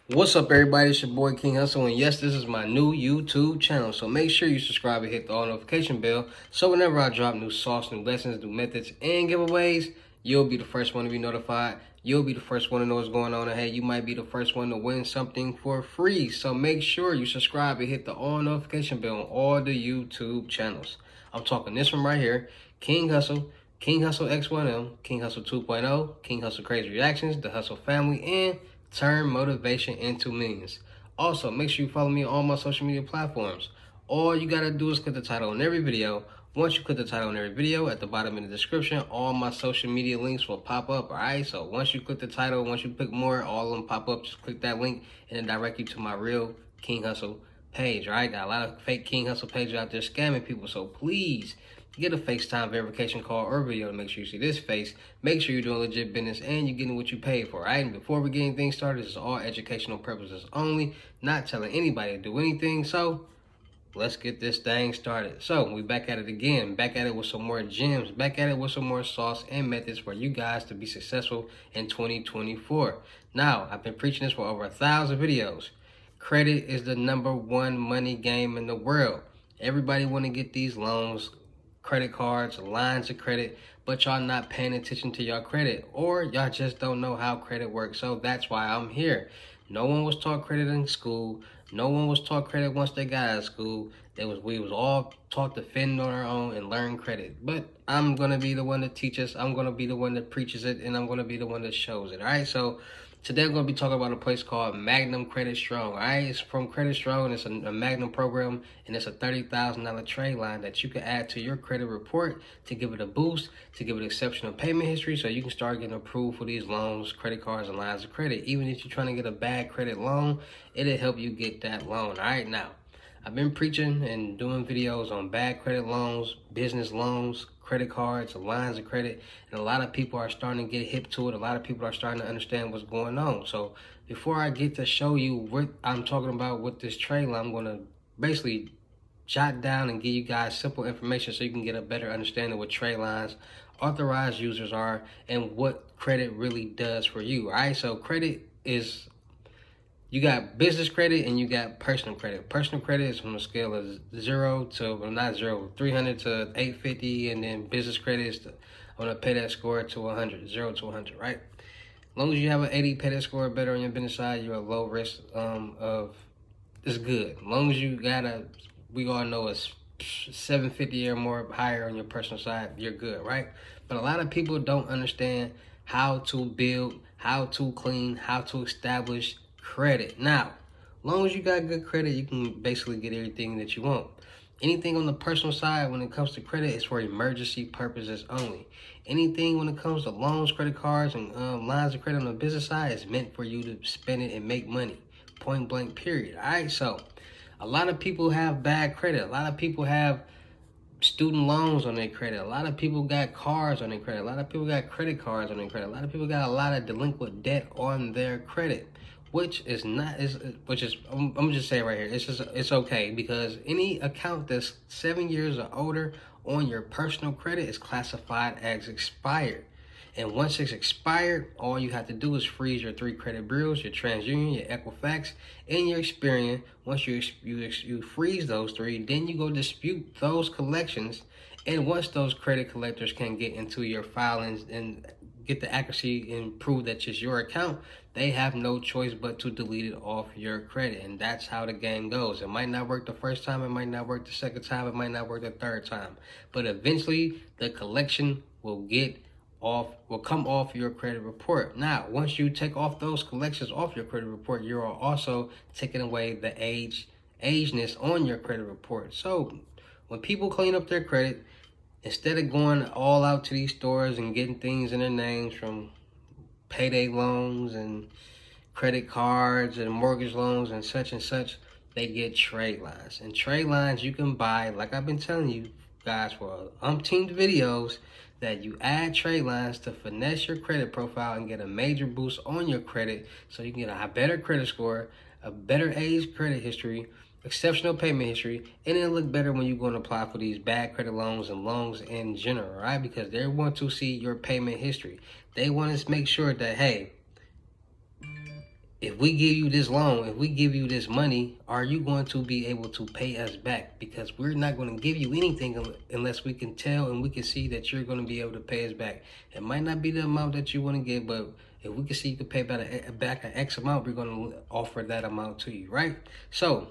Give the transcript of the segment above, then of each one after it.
What's up, everybody? It's your boy King Hussle, and yes, this is my new YouTube channel. So make sure you subscribe and hit the all notification bell, so whenever I drop new sauce, new lessons, new methods, and giveaways, you'll be the first one to be notified. You'll be the first one to know what's going on, and hey, you might be the first one to win something for free. So make sure you subscribe and hit the all notification bell on all the YouTube channels. I'm talking this one right here, King Hussle, King Hussle X1M, King Hussle 2.0, King Hussle Crazy Reactions, the Hussle Family, and turn motivation into millions. Also, make sure you follow me on all my social media platforms. All you gotta do is click the title on every video. Once you click the title on every video, at the bottom in the description, all my social media links will pop up, alright? So once you click the title, once you click more, all of them pop up. Just click that link and it direct you to my real King Hussle page, alright? Got a lot of fake King Hussle pages out there scamming people, so please get a FaceTime verification call or video to make sure you see this face. Make sure you're doing legit business and you're getting what you paid for, right? And before we get anything started, this is all educational purposes only, not telling anybody to do anything. So let's get this thing started. So we back at it again, back at it with some more gems, back at it with some more sauce and methods for you guys to be successful in 2024. Now, I've been preaching this for over 1,000 videos. Credit is the #1 money game in the world. Everybody want to get these loans, credit cards, lines of credit, but y'all not paying attention to your credit, or y'all just don't know how credit works. So that's why I'm here. No one was taught credit in school. No one was taught credit once they got out of school. We was all taught to fend on our own and learn credit. But I'm gonna be the one to teach us. I'm gonna be the one that preaches it, and I'm gonna be the one that shows it. All right. So today I'm going to be talking about a place called Magnum Credit Strong. All right, it's from Credit Strong. It's a Magnum program, and it's a $30,000 trade line that you can add to your credit report to give it a boost, to give it exceptional payment history, so you can start getting approved for these loans, credit cards, and lines of credit. Even if you're trying to get a bad credit loan, it'll help you get that loan. All right, now I've been preaching and doing videos on bad credit loans, business loans, credit cards, lines of credit, and a lot of people are starting to get hip to it. A lot of people are starting to understand what's going on. So before I get to show you what I'm talking about with this trailer, I'm going to basically jot down and give you guys simple information so you can get a better understanding of what trade lines, authorized users are, and what credit really does for you. All right, so credit is, you got business credit and you got personal credit. Personal credit is from a scale of 0 to, well, not 0, 300 to 850, and then business credit is I'm gonna pay that score to 100, 0 to 100, right? As long as you have an 80 pay that score better on your business side, you're a low risk of, it's good. As long as you got we all know it's 750 or more higher on your personal side, you're good, right? But a lot of people don't understand how to build, how to clean, how to establish credit. Now, as long as you got good credit, you can basically get everything that you want. Anything on the personal side when it comes to credit is for emergency purposes only. Anything when it comes to loans, credit cards, and lines of credit on the business side is meant for you to spend it and make money. Point blank, period. All right, so a lot of people have bad credit. A lot of people have student loans on their credit. A lot of people got cars on their credit. A lot of people got credit cards on their credit. A lot of people got a lot of delinquent debt on their credit, which is not, I'm just saying right here, it's okay, because any account that's 7 years or older on your personal credit is classified as expired. And once it's expired, all you have to do is freeze your 3 credit bureaus, your TransUnion, your Equifax, and your Experian. Once you freeze those 3, then you go dispute those collections. And once those credit collectors can get into your filings and get the accuracy and prove that it's your account, they have no choice but to delete it off your credit. And that's how the game goes. It might not work the first time, it might not work the second time, it might not work the third time, but eventually the collection will come off your credit report. Now, once you take off those collections off your credit report, you are also taking away the ageness on your credit report. So when people clean up their credit, instead of going all out to these stores and getting things in their names from payday loans and credit cards and mortgage loans and such, they get trade lines. And trade lines you can buy, like I've been telling you guys for umpteen videos, that you add trade lines to finesse your credit profile and get a major boost on your credit, so you can get a better credit score, a better age credit history, exceptional payment history, and it'll look better when you go and apply for these bad credit loans and loans in general, right? Because they want to see your payment history. They want to make sure that, hey, if we give you this loan, if we give you this money, are you going to be able to pay us back? Because we're not going to give you anything unless we can tell and we can see that you're going to be able to pay us back. It might not be the amount that you want to get, but if we can see you can pay back an X amount, we're going to offer that amount to you, right? So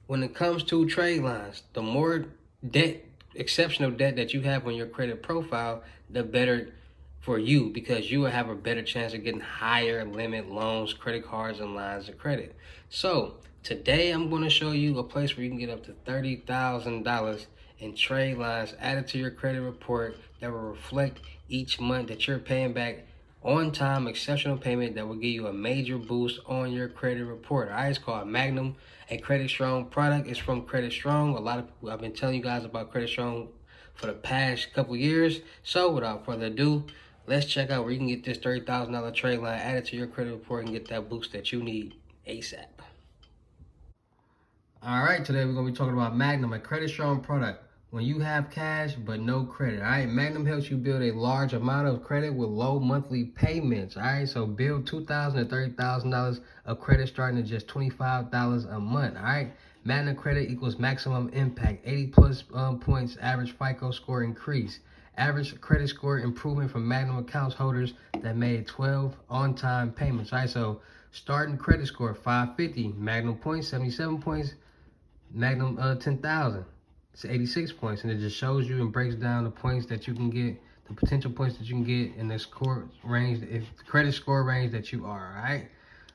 when it comes to trade lines, the more debt, exceptional debt that you have on your credit profile, the better for you, because you will have a better chance of getting higher limit loans, credit cards, and lines of credit. So today I'm going to show you a place where you can get up to $30,000 in trade lines added to your credit report that will reflect each month that you're paying back on time, exceptional payment that will give you a major boost on your credit report. All right, it's called Magnum, a Credit Strong product. It's from Credit Strong. A lot of people, I've been telling you guys about Credit Strong for the past couple years. So without further ado, let's check out where you can get this $30,000 trade line added to your credit report and get that boost that you need ASAP. All right, today we're going to be talking about Magnum, a Credit Strong product. When you have cash but no credit, all right, Magnum helps you build a large amount of credit with low monthly payments. All right, so build $2,000 to $30,000 of credit starting at just $25 a month. All right, Magnum credit equals maximum impact, 80 plus points average FICO score increase. Average credit score improvement from Magnum accounts holders that made 12 on-time payments. All right, so starting credit score 550, Magnum points 77 points, Magnum 10,000. It's 86 points, and it just shows you and breaks down the points that you can get, the potential points that you can get in the score range, if the credit score range that you are. All right.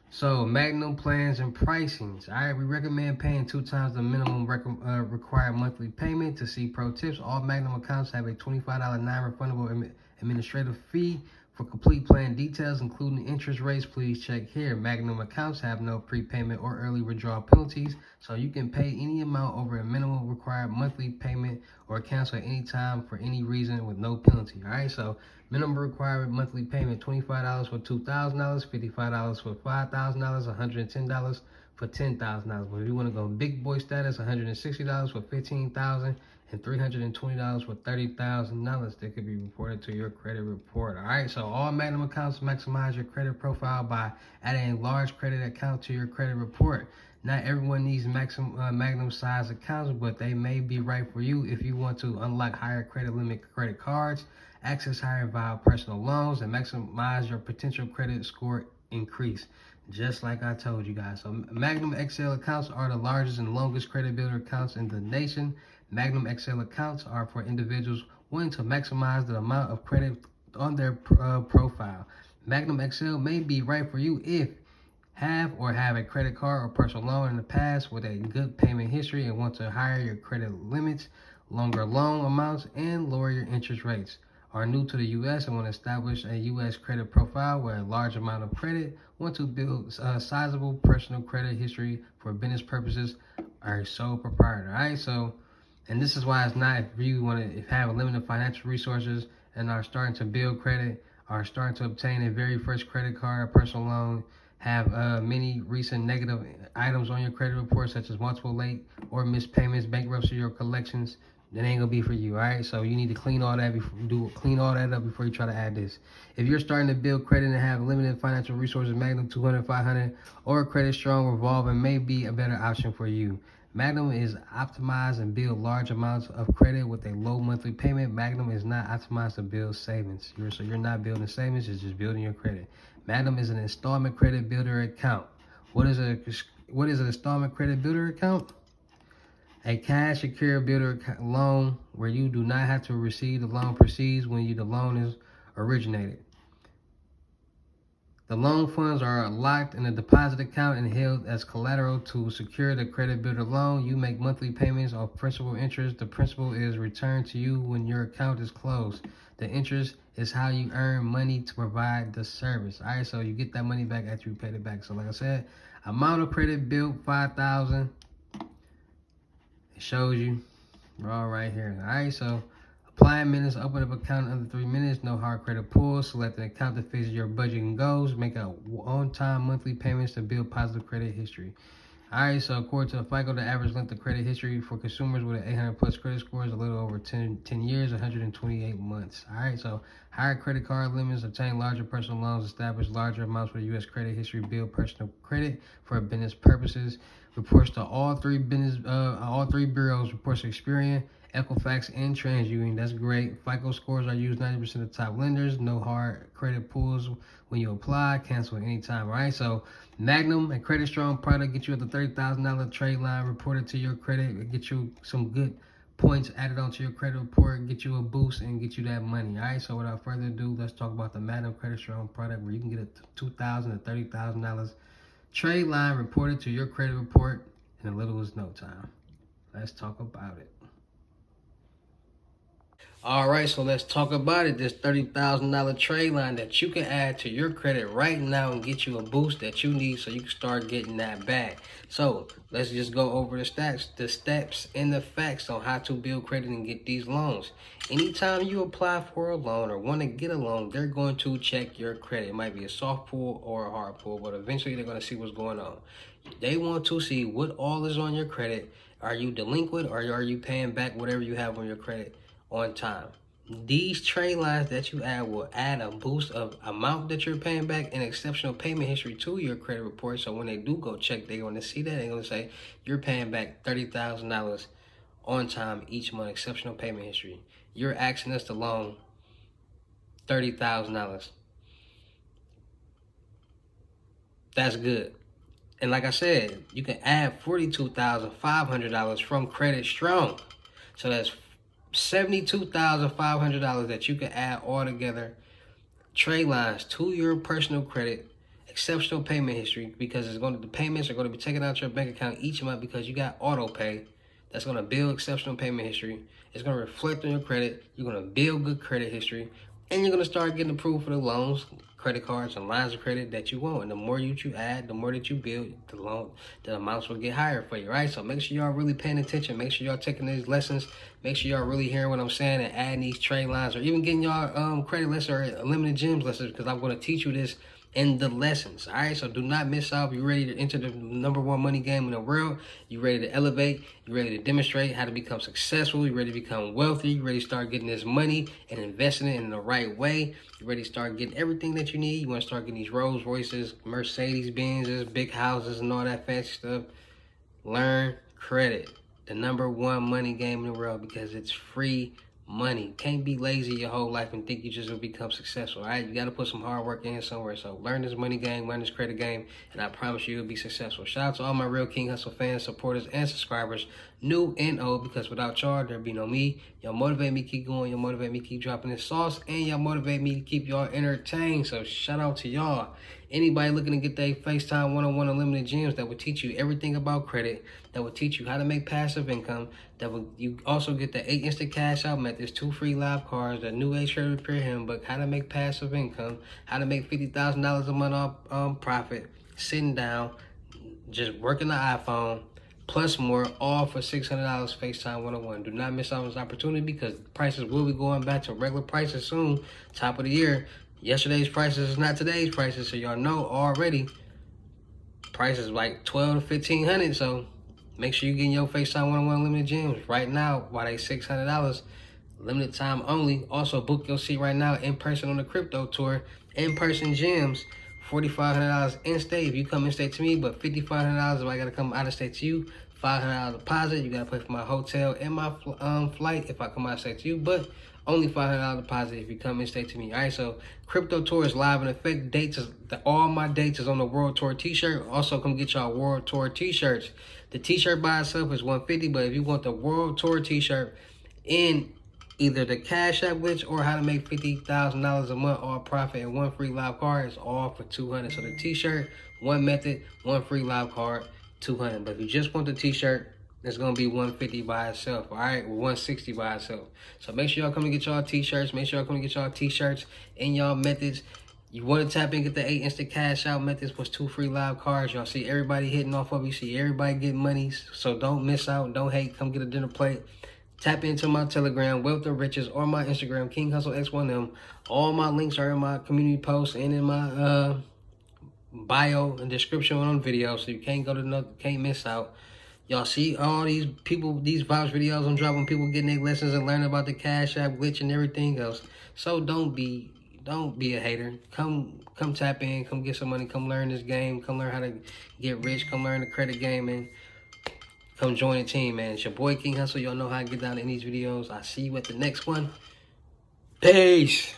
So Magnum plans and pricings. All right, we recommend paying 2 times the minimum required monthly payment. To see pro tips, all Magnum accounts have a $25 non-refundable administrative fee. For complete plan details, including interest rates, please check here. Magnum accounts have no prepayment or early withdrawal penalties, so you can pay any amount over a minimum required monthly payment or cancel at any time for any reason with no penalty. All right, so minimum required monthly payment, $25 for $2,000, $55 for $5,000, $110 for $10,000. But if you want to go big boy status, $160 for $15,000 and $320 for $30,000 that could be reported to your credit report. All right, so all Magnum accounts maximize your credit profile by adding a large credit account to your credit report. Not everyone needs Magnum size accounts, but they may be right for you if you want to unlock higher credit limit credit cards, access higher value personal loans, and maximize your potential credit score increase. Just like I told you guys. So Magnum XL accounts are the largest and longest credit builder accounts in the nation. Magnum XL accounts are for individuals wanting to maximize the amount of credit on their profile. Magnum XL may be right for you if have a credit card or personal loan in the past with a good payment history and want to higher your credit limits, longer loan amounts, and lower your interest rates. Are new to the U.S. and want to establish a U.S. credit profile with a large amount of credit, want to build a sizable personal credit history for business purposes, are sole proprietor. All right, so, and this is why it's not, if you want to have limited financial resources and are starting to build credit, are starting to obtain a very first credit card or personal loan, have many recent negative items on your credit report, such as multiple late or missed payments, bankruptcy, or collections, that ain't gonna be for you. All right, so you need to clean all that up before you try to add this. If you're starting to build credit and have limited financial resources, Magnum 200, 500, or Credit Strong Revolving may be a better option for you. Magnum is optimized and build large amounts of credit with a low monthly payment. Magnum is not optimized to build savings. So you're not building savings, it's just building your credit. Magnum is an installment credit builder account. What is an installment credit builder account? A cash secure builder loan where you do not have to receive the loan proceeds when the loan is originated. The loan funds are locked in a deposit account and held as collateral to secure the credit builder loan. You make monthly payments of principal interest. The principal is returned to you when your account is closed. The interest is how you earn money to provide the service. All right, so you get that money back after you paid it back. So like I said, amount of credit built, 5,000. It shows you. We're all right here. All right, so apply minutes, open up account in under 3 minutes, no hard credit pulls, select an account that fits your budget and goals, make a on-time monthly payments to build positive credit history. All right, so according to FICO, the average length of credit history for consumers with an 800 plus credit score is a little over 10 years, 128 months. All right, so higher credit card limits, obtain larger personal loans, establish larger amounts for U.S. credit history, build personal credit for business purposes. Reports to all three bureaus. Reports to Experian, Equifax, and TransUnion. That's great. FICO scores are used 90% of top lenders. No hard credit pulls when you apply. Cancel at any time. All right, so Magnum and Credit Strong product get you at the $30,000 trade line reported to your credit, get you some good points added onto your credit report, get you a boost, and get you that money. All right, so without further ado, let's talk about the Magnum Credit Strong product where you can get a $2,000 to $30,000 trade line reported to your credit report in a little as no time. Let's talk about it. All right, so let's talk about it. This $30,000 trade line that you can add to your credit right now and get you a boost that you need so you can start getting that back. So let's just go over the steps, and the facts on how to build credit and get these loans. Anytime you apply for a loan or want to get a loan, they're going to check your credit. It might be a soft pull or a hard pull, but eventually they're going to see what's going on. They want to see what all is on your credit. Are you delinquent or are you paying back whatever you have on your credit on time? These trade lines that you add will add a boost of amount that you're paying back and exceptional payment history to your credit report. So when they do go check, they're going to see that. They're going to say you're paying back $30,000 on time each month, exceptional payment history. You're asking us to loan $30,000. That's good. And like I said, you can add $42,500 from Credit Strong. So that's $72,500 that you can add all together, trade lines to your personal credit, exceptional payment history, because the payments are going to be taken out your bank account each month because you got auto pay. That's going to build exceptional payment history. It's going to reflect on your credit. You're going to build good credit history, and you're going to start getting approved for the loans, credit cards, and lines of credit that you want. And the more you add, the more that you build, the amounts will get higher for you, right? So make sure y'all really paying attention. Make sure y'all taking these lessons. Make sure y'all really hearing what I'm saying and adding these trade lines, or even getting y'all credit lessons or limited gems lessons, because I'm going to teach you this in the lessons. All right, so do not miss out. You're ready to enter the #1 money game in the world. You're ready to elevate. You're ready to demonstrate how to become successful. You're ready to become wealthy. You're ready to start getting this money and investing it in the right way. You're ready to start getting everything that you need. You want to start getting these Rolls Royces, Mercedes Benzes, big houses, and all that fancy stuff. Learn credit, the #1 money game in the world, because it's free money. Can't be lazy your whole life and think you just will become successful. All right, you got to put some hard work in somewhere. So learn this money game, learn this credit game, and I promise you you'll be successful. Shout out to all my real King Hustle fans, supporters, and subscribers, new and old, because without y'all there'd be no me. Y'all motivate me to keep going. Y'all motivate me to keep dropping this sauce, and y'all motivate me to keep y'all entertained. So shout out to y'all. Anybody looking to get their FaceTime one-on-one unlimited gems that will teach you everything about credit, that will teach you how to make passive income, that will you also get the 8 instant cash out methods, 2 free live cards, the new age trade repair handbook, how to make passive income, how to make $50,000 a month off profit, sitting down, just working the iPhone, plus more, all for $600 FaceTime 101. Do not miss out on this opportunity, because prices will be going back to regular prices soon, top of the year. Yesterday's prices is not today's prices, so y'all know already prices like $1,200 to $1,500. So make sure you get your FaceTime 101 limited gems right now while they $600, limited time only. Also book your seat right now in person on the crypto tour, in person gems, $4,500 in state if you come in state to me, but $5,500 if I gotta come out of state to you. $500 deposit, you gotta pay for my hotel and my flight if I come out of state to you, but only $500 deposit if you come in state to me. All right, so crypto tour is live in effect. All my dates is on the World Tour t-shirt. Also come get y'all World Tour t-shirts. The t-shirt by itself is $150, but if you want the World Tour t-shirt in either the Cashout glitch or how to make $50,000 a month all profit and 1 free live card, is all for $200. So the t-shirt, 1 method, 1 free live card, $200. But if you just want the t-shirt, it's gonna be $150 by itself, all right, or $160 by itself. So make sure y'all come and get y'all t-shirts. Make sure y'all come and get y'all t-shirts and y'all methods. You want to tap in, get the 8 instant cash out methods plus 2 free live cards. Y'all see everybody hitting off of you. See everybody getting monies. So don't miss out. Don't hate. Come get a dinner plate. Tap into my Telegram, Wealth of Riches, or my Instagram, King Hustle X1M. All my links are in my community posts and in my bio and description on the video, so you can't miss out. Y'all see all these people, these vibes videos I'm dropping, people getting their lessons and learning about the Cash App glitch and everything else. So don't be a hater. Come tap in, come get some money, come learn this game, come learn how to get rich, come learn the credit game, and come join the team, man. It's your boy King Hussle. Y'all know how to get down in these videos. I see you at the next one. Peace.